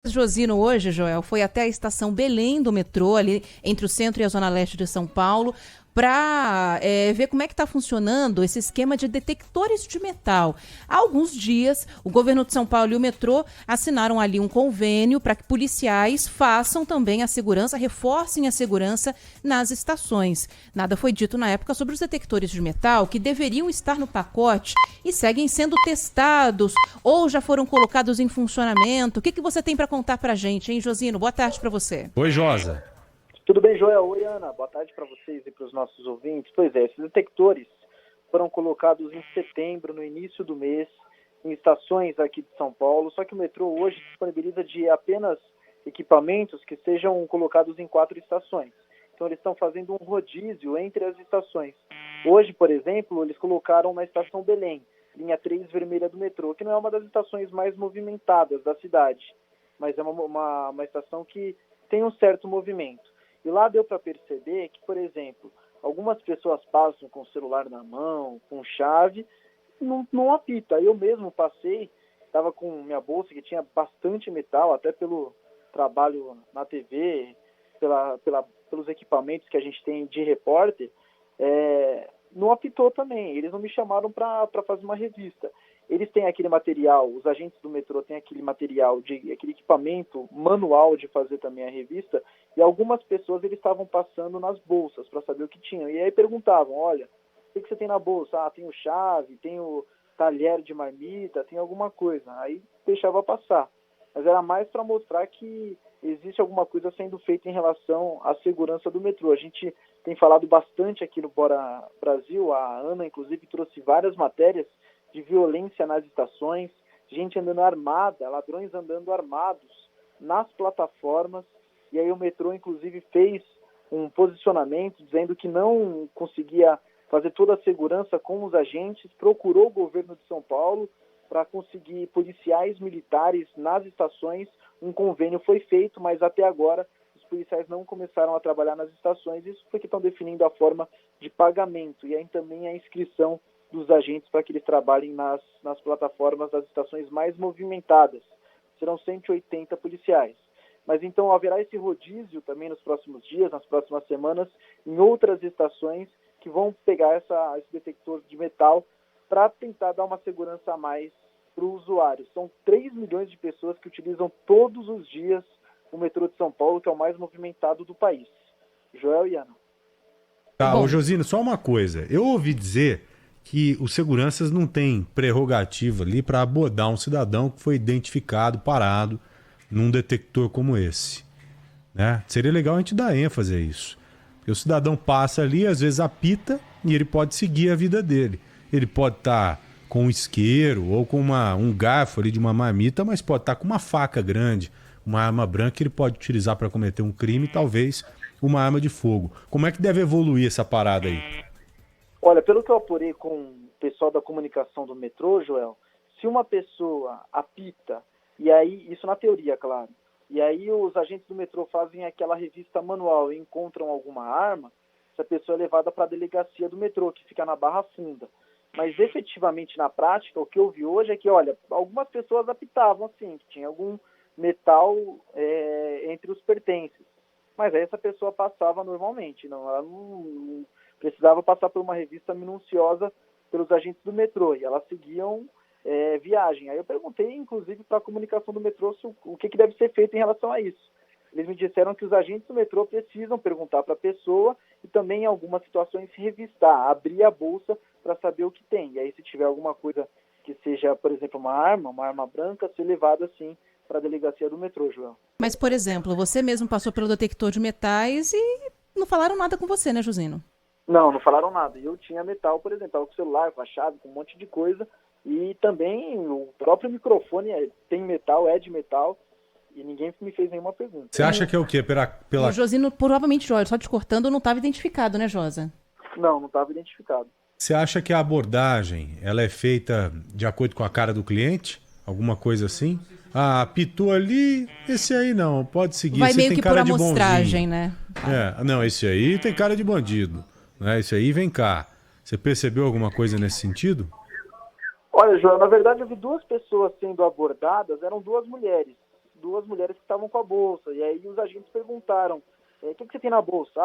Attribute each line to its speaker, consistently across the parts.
Speaker 1: Josino hoje, Joel, foi até a estação Belém do metrô, ali entre o centro e a zona leste de São Paulo, para ver como é que está funcionando esse esquema de detectores de metal. Há alguns dias, o governo de São Paulo e o metrô assinaram ali um convênio para que policiais façam também a segurança, reforcem a segurança nas estações. Nada foi dito na época sobre os detectores de metal que deveriam estar no pacote e seguem sendo testados ou já foram colocados em funcionamento. O que você tem para contar para a gente, hein, Josino? Boa tarde para você.
Speaker 2: Oi, Josa.
Speaker 3: Tudo bem, Joel? Oi, Ana. Boa tarde para vocês e para os nossos ouvintes. Pois é, esses detectores foram colocados em setembro, no início do mês, em estações aqui de São Paulo, só que o metrô hoje disponibiliza de apenas equipamentos que sejam colocados em 4 estações. Então eles estão fazendo um rodízio entre as estações. Hoje, por exemplo, eles colocaram na estação Belém, linha 3 vermelha do metrô, que não é uma das estações mais movimentadas da cidade, mas é uma estação que tem um certo movimento. E lá deu para perceber que, por exemplo, algumas pessoas passam com o celular na mão, com chave, não apita. Eu mesmo passei, estava com minha bolsa que tinha bastante metal, até pelo trabalho na TV, pelos equipamentos que a gente tem de repórter, não apitou também. Eles não me chamaram para fazer uma revista. Eles têm aquele material, os agentes do metrô têm aquele material, aquele equipamento manual de fazer também a revista, e algumas pessoas eles estavam passando nas bolsas para saber o que tinham. E aí perguntavam, olha, o que você tem na bolsa? Ah, tenho chave, tenho talher de marmita, tem alguma coisa. Aí deixava passar. Mas era mais para mostrar que existe alguma coisa sendo feita em relação à segurança do metrô. A gente tem falado bastante aqui no Bora Brasil, a Ana inclusive trouxe várias matérias de violência nas estações, gente andando armada, ladrões andando armados nas plataformas, e aí o metrô inclusive fez um posicionamento dizendo que não conseguia fazer toda a segurança com os agentes, procurou o governo de São Paulo para conseguir policiais militares nas estações, um convênio foi feito, mas até agora os policiais não começaram a trabalhar nas estações, isso porque estão definindo a forma de pagamento, e aí também a inscrição dos agentes para que eles trabalhem nas plataformas das estações mais movimentadas. Serão 180 policiais. Mas então haverá esse rodízio também nos próximos dias, nas próximas semanas, em outras estações que vão pegar esse detector de metal para tentar dar uma segurança a mais para o usuário. São 3 milhões de pessoas que utilizam todos os dias o metrô de São Paulo, que é o mais movimentado do país. Joel e Ana.
Speaker 2: Tá, ô Josino, só uma coisa. Eu ouvi dizer que os seguranças não têm prerrogativa ali para abordar um cidadão que foi identificado, parado, num detector como esse. Né? Seria legal a gente dar ênfase a isso. Porque o cidadão passa ali, às vezes apita, e ele pode seguir a vida dele. Ele pode estar com um isqueiro ou com um garfo ali de uma marmita, mas pode estar com uma faca grande, uma arma branca que ele pode utilizar para cometer um crime, talvez uma arma de fogo. Como é que deve evoluir essa parada aí?
Speaker 3: Olha, pelo que eu apurei com o pessoal da comunicação do metrô, Joel, se uma pessoa apita, e aí, isso na teoria, claro, e aí os agentes do metrô fazem aquela revista manual e encontram alguma arma, essa pessoa é levada para a delegacia do metrô, que fica na Barra Funda. Mas efetivamente, na prática, o que eu vi hoje é que, olha, algumas pessoas apitavam assim, que tinha algum metal entre os pertences. Mas aí essa pessoa passava normalmente, ela não precisava passar por uma revista minuciosa pelos agentes do metrô, e elas seguiam viagem. Aí eu perguntei, inclusive, para a comunicação do metrô o que deve ser feito em relação a isso. Eles me disseram que os agentes do metrô precisam perguntar para a pessoa e também, em algumas situações, revistar, abrir a bolsa para saber o que tem. E aí, se tiver alguma coisa que seja, por exemplo, uma arma branca, ser levada, assim, para a delegacia do metrô, João.
Speaker 1: Mas, por exemplo, você mesmo passou pelo detector de metais e não falaram nada com você, né, Josino?
Speaker 3: Não falaram nada. Eu tinha metal, por exemplo, estava com o celular, com a chave, com um monte de coisa. E também o próprio microfone tem metal, é de metal. E ninguém me fez nenhuma pergunta.
Speaker 2: Você acha que é o quê?
Speaker 1: O Josino, provavelmente, Joel, só te cortando, não estava identificado, né, Josa?
Speaker 3: Não estava identificado.
Speaker 2: Você acha que a abordagem ela é feita de acordo com a cara do cliente? Alguma coisa assim? Ah, apitou ali, esse aí não, pode seguir.
Speaker 1: Vai
Speaker 2: esse
Speaker 1: meio
Speaker 2: tem
Speaker 1: que
Speaker 2: cara
Speaker 1: por
Speaker 2: de
Speaker 1: amostragem,
Speaker 2: bonzinho.
Speaker 1: né?
Speaker 2: Não, esse aí tem cara de bandido. Né? Esse aí vem cá. Você percebeu alguma coisa nesse sentido?
Speaker 3: Olha, João, na verdade eu vi 2 pessoas sendo abordadas, eram 2 mulheres. duas mulheres que estavam com a bolsa. E aí os agentes perguntaram, o que você tem na bolsa?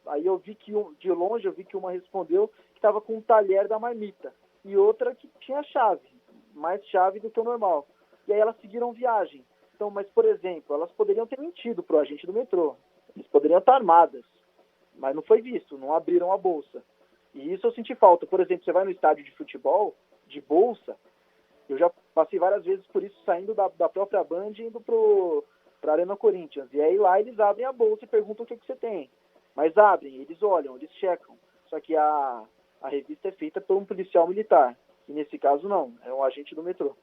Speaker 3: Aí eu vi que, de longe, eu vi que uma respondeu que estava com um talher da marmita. E outra que tinha chave, mais chave do que o normal. E aí elas seguiram viagem. Então, mas, por exemplo, elas poderiam ter mentido para o agente do metrô. Eles poderiam estar armadas. Mas não foi visto, não abriram a bolsa. E isso eu senti falta. Por exemplo, você vai no estádio de futebol, de bolsa, eu já passei várias vezes por isso, saindo da própria Band e indo para a Arena Corinthians. E aí lá eles abrem a bolsa e perguntam o que você tem. Mas abrem, eles olham, eles checam. Só que a revista é feita por um policial militar. E nesse caso não, é um agente do metrô.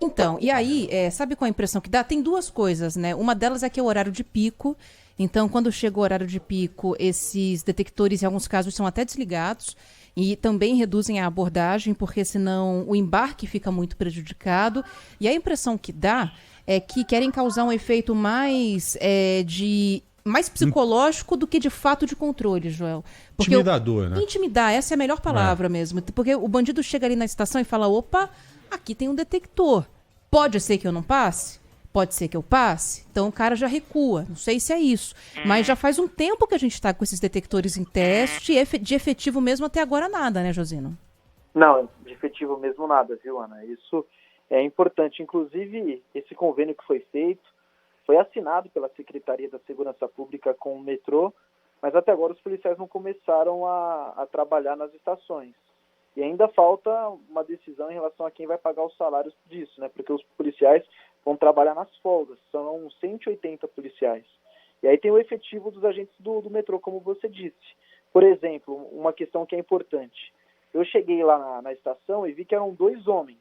Speaker 1: Então, e aí, sabe qual a impressão que dá? Tem duas coisas, né? Uma delas é que é o horário de pico. Então, quando chega o horário de pico, esses detectores, em alguns casos, são até desligados. E também reduzem a abordagem, porque senão o embarque fica muito prejudicado. E a impressão que dá é que querem causar um efeito mais psicológico do que de fato de controle, Joel. Porque
Speaker 2: intimidador, né?
Speaker 1: Intimidar, essa é a melhor palavra mesmo. Porque o bandido chega ali na estação e fala, opa, aqui tem um detector. Pode ser que eu não passe? Pode ser que eu passe? Então o cara já recua. Não sei se é isso. Mas já faz um tempo que a gente está com esses detectores em teste. De efetivo mesmo até agora nada, né, Josino?
Speaker 3: Não, de efetivo mesmo nada, viu, Ana? Isso é importante. Inclusive, esse convênio que foi feito foi assinado pela Secretaria da Segurança Pública com o metrô, mas até agora os policiais não começaram a trabalhar nas estações. E ainda falta uma decisão em relação a quem vai pagar os salários disso, né? Porque os policiais vão trabalhar nas folgas, são 180 policiais. E aí tem o efetivo dos agentes do metrô, como você disse. Por exemplo, uma questão que é importante. Eu cheguei lá na estação e vi que eram dois homens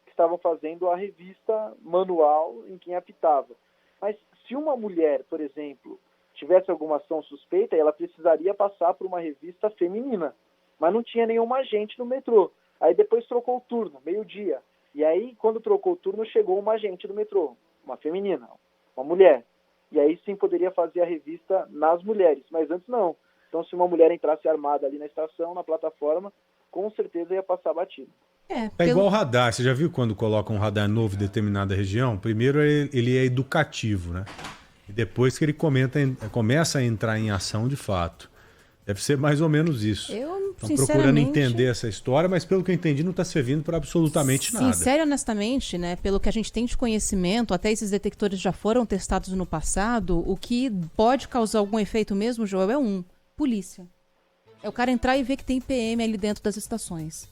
Speaker 3: que estavam fazendo a revista manual em quem apitava. Mas se uma mulher, por exemplo, tivesse alguma ação suspeita, ela precisaria passar por uma revista feminina. Mas não tinha nenhum agente no metrô. Aí depois trocou o turno, meio-dia. E aí, quando trocou o turno, chegou uma agente do metrô, uma feminina, uma mulher. E aí sim poderia fazer a revista nas mulheres, mas antes não. Então, se uma mulher entrasse armada ali na estação, na plataforma, com certeza ia passar batido.
Speaker 2: É igual o radar. Você já viu quando coloca um radar novo em determinada região? Primeiro ele é educativo, né? E depois que ele começa a entrar em ação de fato. Deve ser mais ou menos isso. Estão procurando entender essa história, mas pelo que eu entendi não está servindo para absolutamente nada.
Speaker 1: Sincero e honestamente, né, pelo que a gente tem de conhecimento, até esses detectores já foram testados no passado, o que pode causar algum efeito mesmo, Joel, é polícia. É o cara entrar e ver que tem PM ali dentro das estações.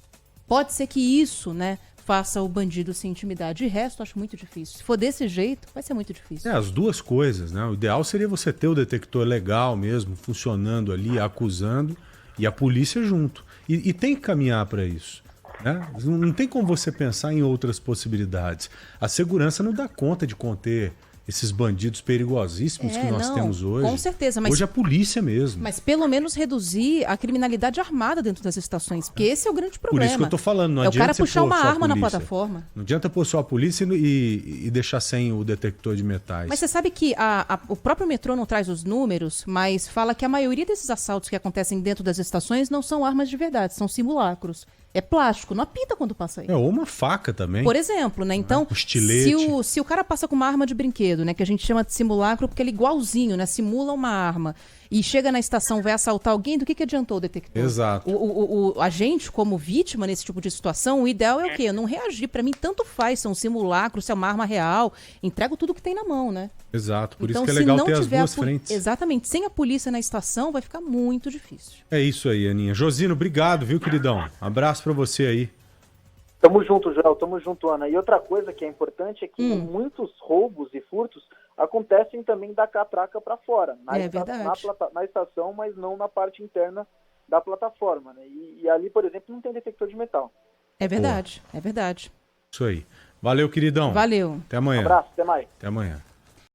Speaker 1: Pode ser que isso, né, faça o bandido se intimidar. De resto, acho muito difícil. Se for desse jeito, vai ser muito difícil.
Speaker 2: As duas coisas, né? O ideal seria você ter o detector legal mesmo, funcionando ali, acusando, e a polícia junto. E tem que caminhar para isso. Né? Não tem como você pensar em outras possibilidades. A segurança não dá conta de conter esses bandidos perigosíssimos que nós temos hoje.
Speaker 1: Com certeza. Mas,
Speaker 2: hoje é a polícia mesmo.
Speaker 1: Mas pelo menos reduzir a criminalidade armada dentro das estações, porque esse é o grande problema.
Speaker 2: Por isso que eu tô falando, não adianta
Speaker 1: o cara puxar uma arma
Speaker 2: na
Speaker 1: plataforma.
Speaker 2: Não adianta pôr só a polícia e deixar sem o detector de metais.
Speaker 1: Mas você sabe que o próprio metrô não traz os números, mas fala que a maioria desses assaltos que acontecem dentro das estações não são armas de verdade, são simulacros. É plástico, não apita quando passa aí.
Speaker 2: Ou uma faca também.
Speaker 1: Por exemplo, né? Então, se o cara passa com uma arma de brinquedo, né? Que a gente chama de simulacro porque ele é igualzinho, né? Simula uma arma. E chega na estação, vai assaltar alguém, do que adiantou o detector?
Speaker 2: Exato.
Speaker 1: A gente, como vítima nesse tipo de situação, o ideal é o quê? Eu não reagir. Pra mim, tanto faz se é um simulacro, se é uma arma real. Entrego tudo que tem na mão, né?
Speaker 2: Exato. Por
Speaker 1: então,
Speaker 2: isso que é legal ter as duas frentes.
Speaker 1: Exatamente. Sem a polícia na estação, vai ficar muito difícil.
Speaker 2: É isso aí, Aninha. Josino, obrigado, viu, queridão? Abraço pra você aí.
Speaker 3: Tamo junto, Joel. Tamo junto, Ana. E outra coisa que é importante é que muitos roubos e furtos acontecem também da catraca para fora. Na estação, mas não na parte interna da plataforma. Né? E ali, por exemplo, não tem detector de metal.
Speaker 1: É verdade, é verdade.
Speaker 2: Isso aí. Valeu, queridão.
Speaker 1: Valeu.
Speaker 2: Até amanhã.
Speaker 3: Um abraço, até mais.
Speaker 2: Até amanhã.